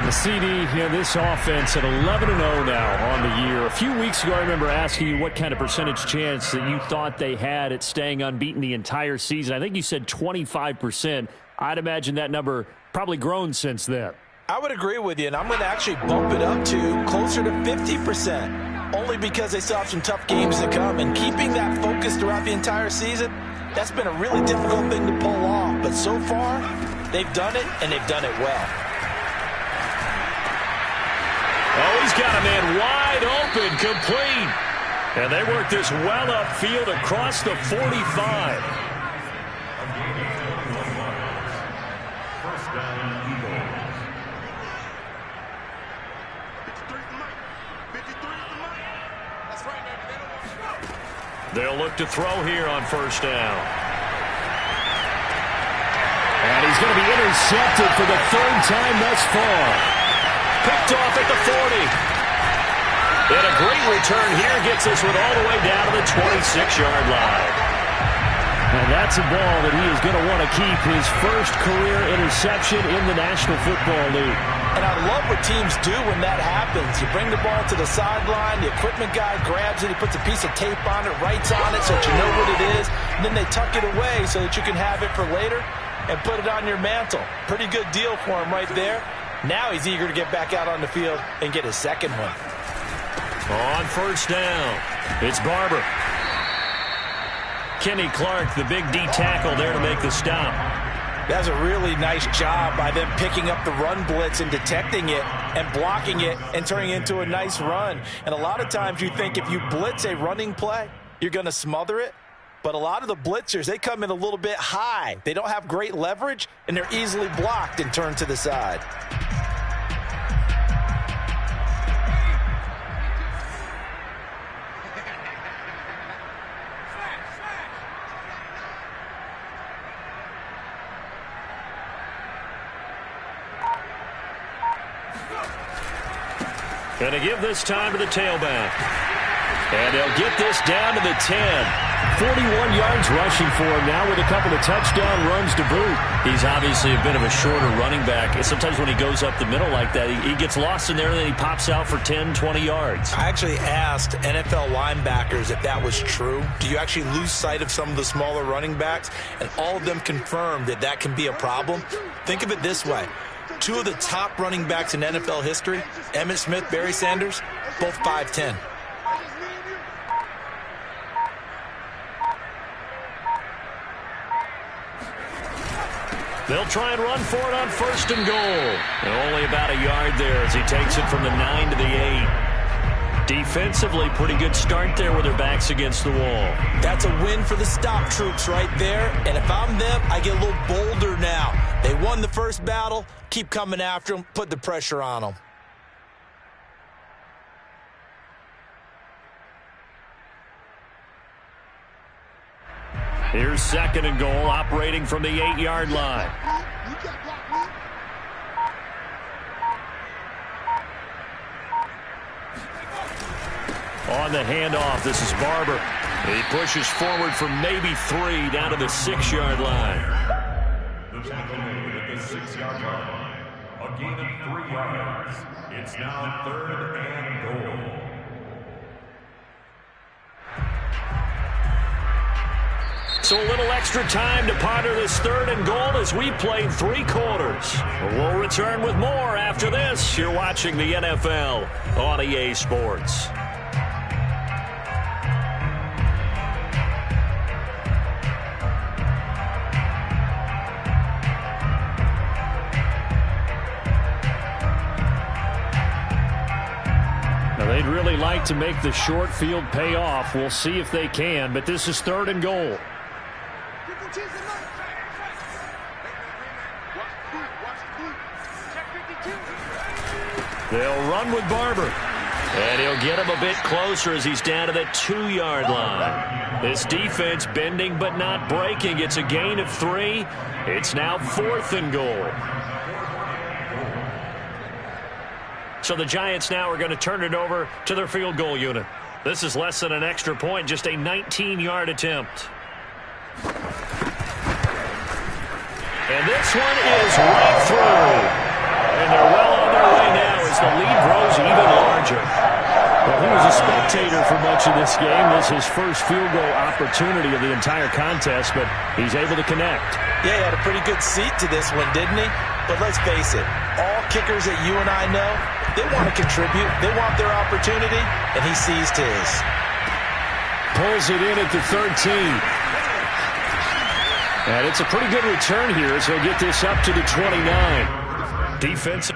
The CD, this offense at 11-0 now on the year. A few weeks ago, I remember asking you what kind of percentage chance that you thought they had at staying unbeaten the entire season. I think you said 25%. I'd imagine that number probably grown since then. I would agree with you, and I'm going to actually bump it up to closer to 50%. Only because they still have some tough games to come. And keeping that focus throughout the entire season, that's been a really difficult thing to pull off. But so far, they've done it, and they've done it well. Oh, he's got a man wide open, complete. And they work this well upfield across the 45. First down, Eagles. 53 is the mic. 53 is the mic. That's right, baby. They don't want to go. They'll look to throw here on first down. And he's going to be intercepted for the 3rd time thus far. Picked off at the 40. And a great return here gets this one all the way down to the 26-yard line. And that's a ball that he is going to want to keep, his first career interception in the National Football League. And I love what teams do when that happens. You bring the ball to the sideline, the equipment guy grabs it, he puts a piece of tape on it, writes on it so that you know what it is, and then they tuck it away so that you can have it for later. and put it on your mantle. Pretty good deal for him right there. Now he's eager to get back out on the field and get his second one. On first down, it's Barber. Kenny Clark, the big D tackle there to make the stop. That's a really nice job by them picking up the run blitz and detecting it and blocking it and turning it into a nice run. And a lot of times you think if you blitz a running play, you're going to smother it. But a lot of the blitzers, they come in a little bit high. They don't have great leverage, and they're easily blocked and turned to the side. Going to give this time to the tailback. And they'll get this down to the 10. 41 yards rushing for him now with a couple of touchdown runs to boot. He's obviously a bit of a shorter running back. And sometimes when he goes up the middle like that, he gets lost in there and then he pops out for 10, 20 yards. I actually asked NFL linebackers if that was true. Do you actually lose sight of some of the smaller running backs? And all of them confirmed that that can be a problem. Think of it this way. Two of the top running backs in NFL history, Emmitt Smith, Barry Sanders, both 5'10". They'll try and run for it on first and goal. And only about a yard there as he takes it from the 9 to the 8. Defensively, pretty good start there with their backs against the wall. That's a win for the stop troops right there. And if I'm them, I get a little bolder now. They won the first battle. Keep coming after them. Put the pressure on them. Here's second and goal, operating from the 8-yard line. On the handoff, this is Barber. He pushes forward for maybe 3 down to the 6-yard line. The tackle made at the 6-yard line. A gain of 3 yards. It's now 3rd and goal. So a little extra time to ponder this 3rd and goal as we played 3 quarters. We'll return with more after this. You're watching the NFL on EA Sports. Now they'd really like to make the short field pay off. We'll see if they can, but this is 3rd and goal. They'll run with Barber. And he'll get him a bit closer as he's down to the 2-yard line. This defense bending but not breaking. It's a gain of 3. It's now 4th and goal. So the Giants now are going to turn it over to their field goal unit. This is less than an extra point, just a 19-yard attempt. And this one is right through. And they're well on their way now as the lead grows even larger. Well, he was a spectator for much of this game. This is his first field goal opportunity of the entire contest, but he's able to connect. Yeah, he had a pretty good seat to this one, didn't he? But let's face it, all kickers that you and I know, they want to contribute. They want their opportunity, and he seized his. Pulls it in at the 13. And it's a pretty good return here as he'll get this up to the 29. Defense.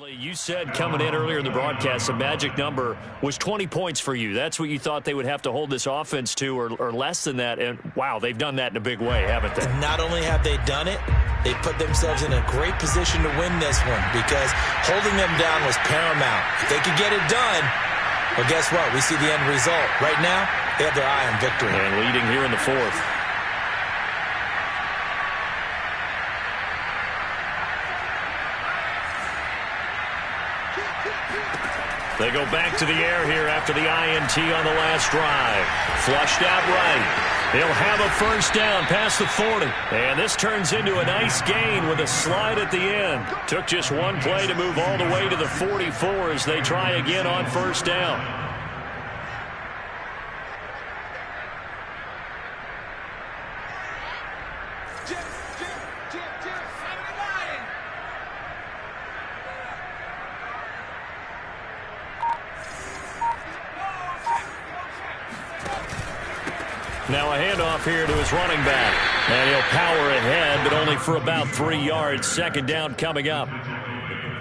You said coming in earlier in the broadcast, the magic number was 20 points for you. That's what you thought they would have to hold this offense to, or less than that. And, wow, they've done that in a big way, haven't they? And not only have they done it, they put themselves in a great position to win this one because holding them down was paramount. If they could get it done, well, guess what? We see the end result. Right now, they have their eye on victory. And leading here in the fourth. They go back to the air here after the INT on the last drive. Flushed out right. He'll have a first down past the 40. And this turns into a nice gain with a slide at the end. Took just one play to move all the way to the 44 as they try again on first down. Now a handoff here to his running back. And he'll power ahead, but only for about 3 yards. Second down coming up.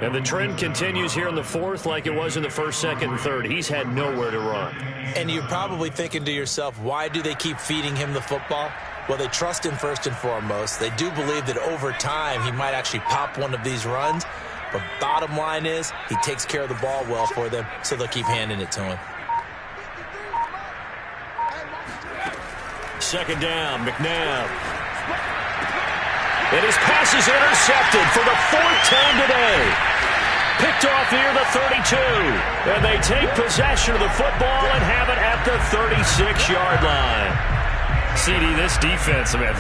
And the trend continues here in the fourth like it was in the first, second, and third. He's had nowhere to run. And you're probably thinking to yourself, why do they keep feeding him the football? Well, they trust him first and foremost. They do believe that over time he might actually pop one of these runs. But bottom line is he takes care of the ball well for them, so they'll keep handing it to him. Second down, McNabb. And his pass is intercepted for the fourth time today. Picked off near the 32. And they take possession of the football and have it at the 36-yard line. CD, this defense, man,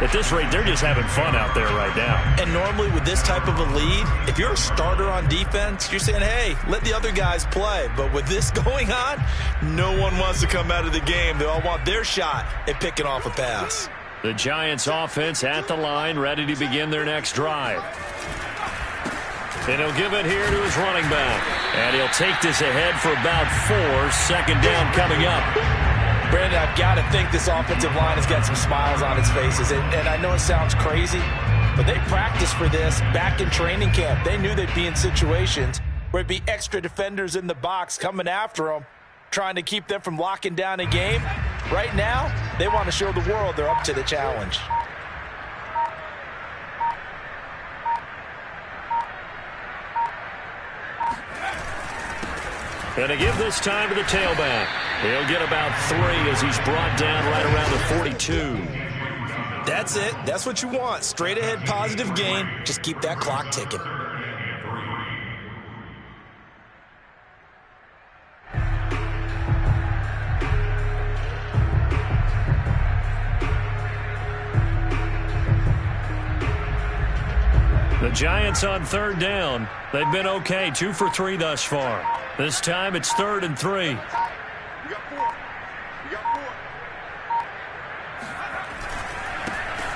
at this rate, they're just having fun out there right now. And normally with this type of a lead, if you're a starter on defense, you're saying, hey, let the other guys play. But with this going on, no one wants to come out of the game. They all want their shot at picking off a pass. The Giants offense at the line, ready to begin their next drive. And he'll give it here to his running back. And he'll take this ahead for about 4. Second down coming up. Brandon, I've got to think this offensive line has got some smiles on its faces. And I know it sounds crazy, but they practiced for this back in training camp. They knew they'd be in situations where it'd be extra defenders in the box coming after them, trying to keep them from locking down a game. Right now, they want to show the world they're up to the challenge. And to give this time to the tailback. He'll get about 3 as he's brought down right around the 42. That's it. That's what you want. Straight ahead positive gain. Just keep that clock ticking. The Giants on third down. They've been okay, 2 for 3 thus far. This time it's 3rd and 3.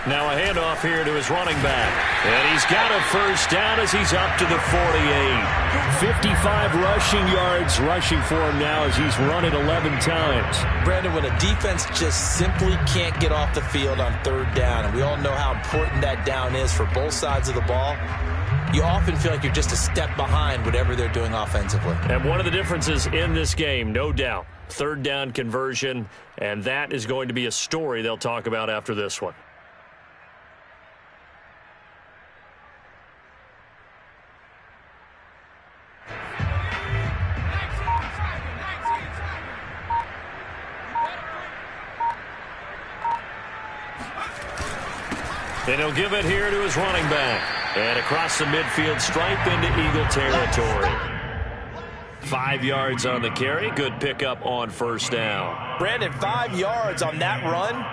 Now a handoff here to his running back. And he's got a first down as he's up to the 48. 55 rushing yards rushing for him now as he's run it 11 times. Brandon, when a defense just simply can't get off the field on third down, and we all know how important that down is for both sides of the ball, you often feel like you're just a step behind whatever they're doing offensively. And one of the differences in this game, no doubt, third down conversion, and that is going to be a story they'll talk about after this one. And he'll give it here to his running back. And across the midfield stripe into Eagle territory. 5 yards on the carry. Good pickup on first down. Brandon, 5 yards on that run.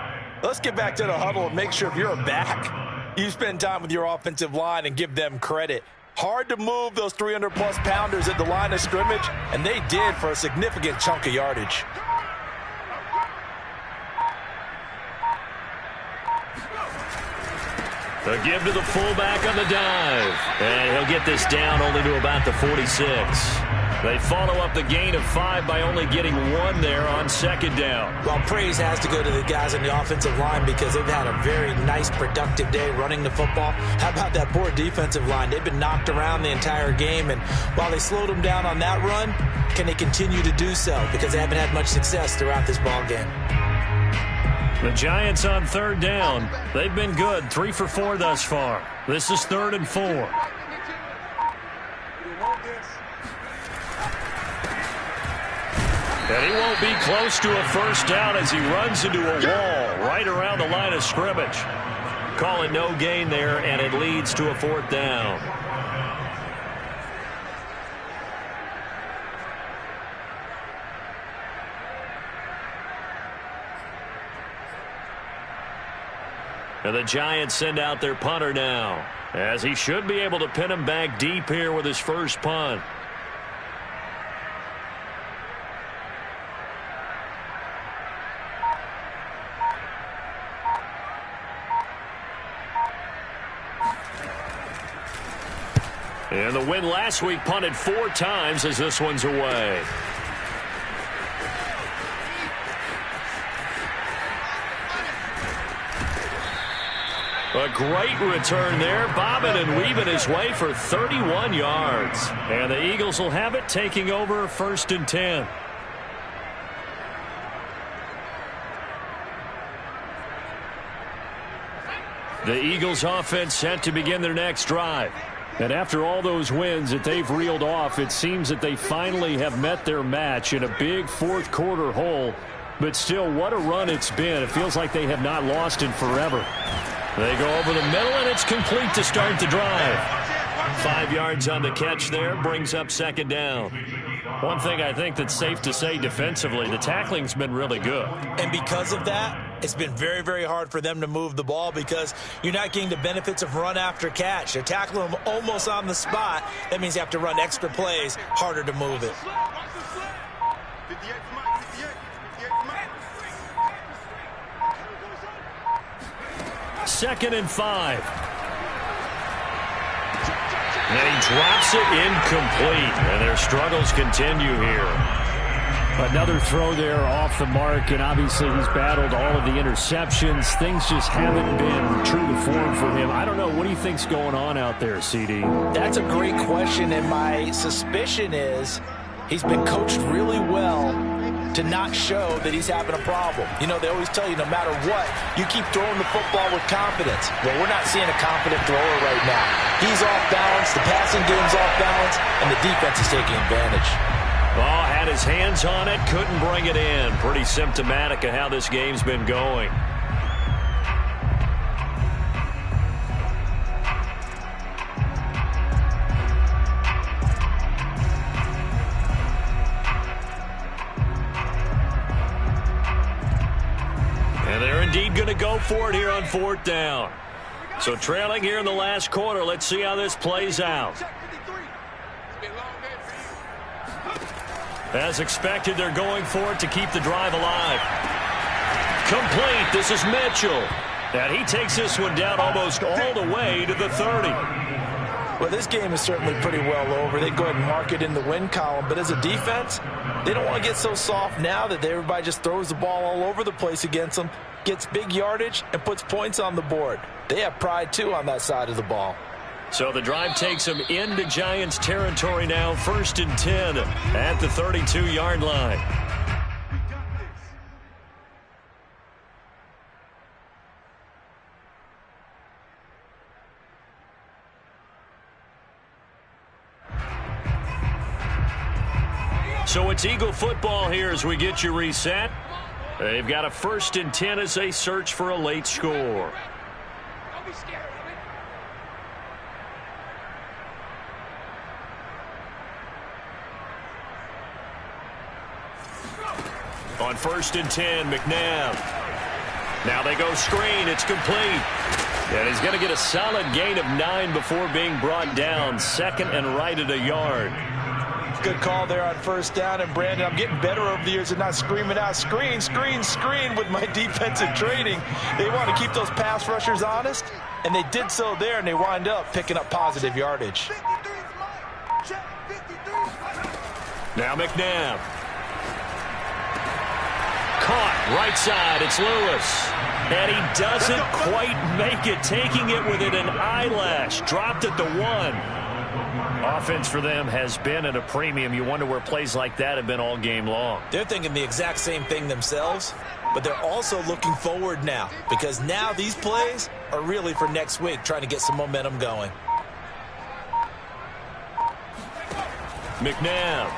Let's get back to the huddle and make sure if you're a back, you spend time with your offensive line and give them credit. Hard to move those 300-plus pounders at the line of scrimmage, and they did for a significant chunk of yardage. A give to the fullback on the dive. And he'll get this down only to about the 46. They follow up the gain of 5 by only getting 1 there on second down. Well, praise has to go to the guys on the offensive line because they've had a very nice, productive day running the football. How about that poor defensive line? They've been knocked around the entire game, and while they slowed them down on that run, can they continue to do so? Because they haven't had much success throughout this ball game. The Giants on third down. They've been good, 3 for 4 thus far. This is 3rd and 4. And he won't be close to a first down as he runs into a wall right around the line of scrimmage. Call it no gain there, and it leads to a 4th down. And the Giants send out their punter now, as he should be able to pin him back deep here with his first punt. And the win last week punted 4 times as this one's away. A great return there, bobbing and weaving his way for 31 yards. And the Eagles will have it, taking over 1st and 10. The Eagles offense set to begin their next drive. And after all those wins that they've reeled off, it seems that they finally have met their match in a big 4th quarter hole. But still, what a run it's been. It feels like they have not lost in forever. They go over the middle, and it's complete to start the drive. 5 yards on the catch there, brings up 2nd down. One thing I think that's safe to say defensively, the tackling's been really good. And because of that, it's been very, very hard for them to move the ball because you're not getting the benefits of run after catch. They're tackling them almost on the spot. That means you have to run extra plays, harder to move it. Second and 5. And he drops it incomplete, and their struggles continue here. Another throw there off the mark, and obviously he's battled all of the interceptions. Things just haven't been true to form for him. I don't know. What do you think's going on out there, CD? That's a great question, and my suspicion is he's been coached really well to not show that he's having a problem. You know, they always tell you no matter what, you keep throwing the football with confidence. Well, we're not seeing a confident thrower right now. He's off balance, the passing game's off balance, and the defense is taking advantage. Oh, had his hands on it, couldn't bring it in. Pretty symptomatic of how this game's been going. And they're indeed going to go for it here on 4th down. So trailing here in the last quarter, let's see how this plays out. As expected, they're going for it to keep the drive alive. Complete. This is Mitchell. And he takes this one down almost all the way to the 30. Well, this game is certainly pretty well over. They go ahead and mark it in the win column. But as a defense, they don't want to get so soft now that everybody just throws the ball all over the place against them, gets big yardage, and puts points on the board. They have pride, too, on that side of the ball. So the drive takes them into Giants territory now, 1st and 10 at the 32-yard line. So it's Eagle football here as we get you reset. They've got a 1st and 10 as they search for a late score. Don't be scared. On 1st and 10, McNabb. Now they go screen. It's complete. And he's going to get a solid gain of 9 before being brought down. 2nd and right at a yard. Good call there on 1st down. And, Brandon, I'm getting better over the years at not screaming out, screen, screen, screen with my defensive training. They want to keep those pass rushers honest, and they did so there, and they wind up picking up positive yardage. Now McNabb. Caught right side. It's Lewis. And he doesn't quite make it, taking it within an eyelash. Dropped at the 1. Offense for them has been at a premium. You wonder where plays like that have been all game long. They're thinking the exact same thing themselves, but they're also looking forward now, because now these plays are really for next week, trying to get some momentum going. McNabb.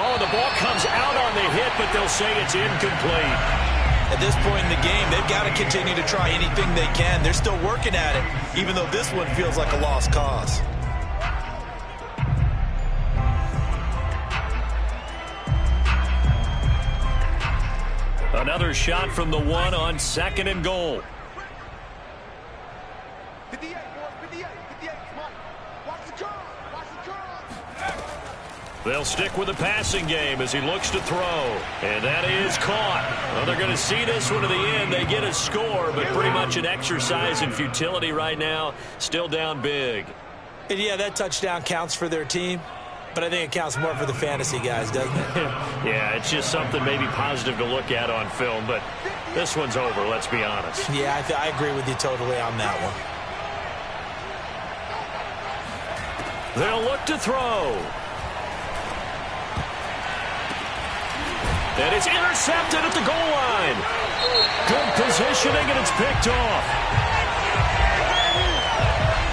Oh, the ball comes out on the hit, but they'll say it's incomplete. At this point in the game, they've got to continue to try anything they can. They're still working at it, even though this one feels like a lost cause. Another shot from the 1 on 2nd and goal. 58, boys, 58, 58. Come on. Watch the curve. Watch the curve. They'll stick with the passing game as he looks to throw. And that is caught. Well, they're going to see this one to the end. They get a score, but pretty much an exercise in futility right now. Still down big. And yeah, that touchdown counts for their team, but I think it counts more for the fantasy guys, doesn't it? Yeah, it's just something maybe positive to look at on film, but this one's over, let's be honest. Yeah, I agree with you totally on that one. They'll look to throw. And it's intercepted at the goal line. Good positioning, and it's picked off.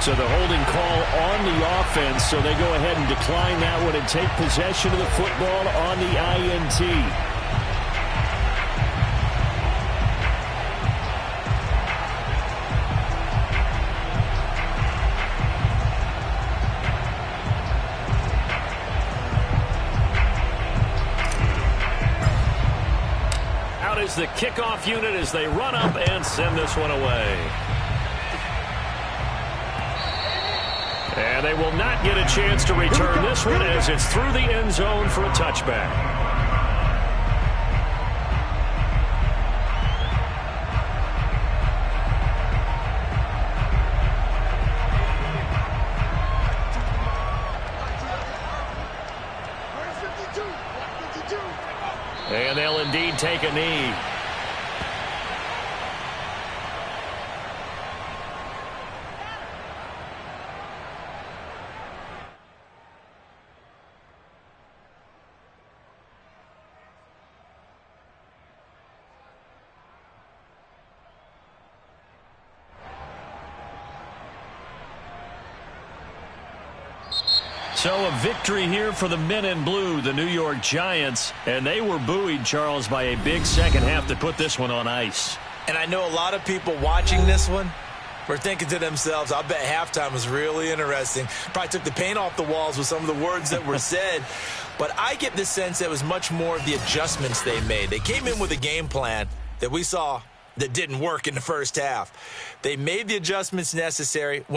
So the holding call on the offense, so they go ahead and decline that one and take possession of the football on the INT. Is the kickoff unit as they run up and send this one away. And they will not get a chance to return this one as it's through the end zone for a touchback. And they'll indeed take a knee. So a victory here for the men in blue, the New York Giants. And they were buoyed, Charles, by a big second half to put this one on ice. And I know a lot of people watching this one were thinking to themselves, I bet halftime was really interesting. Probably took the paint off the walls with some of the words that were said. But I get the sense that it was much more of the adjustments they made. They came in with a game plan that we saw that didn't work in the first half. They made the adjustments necessary.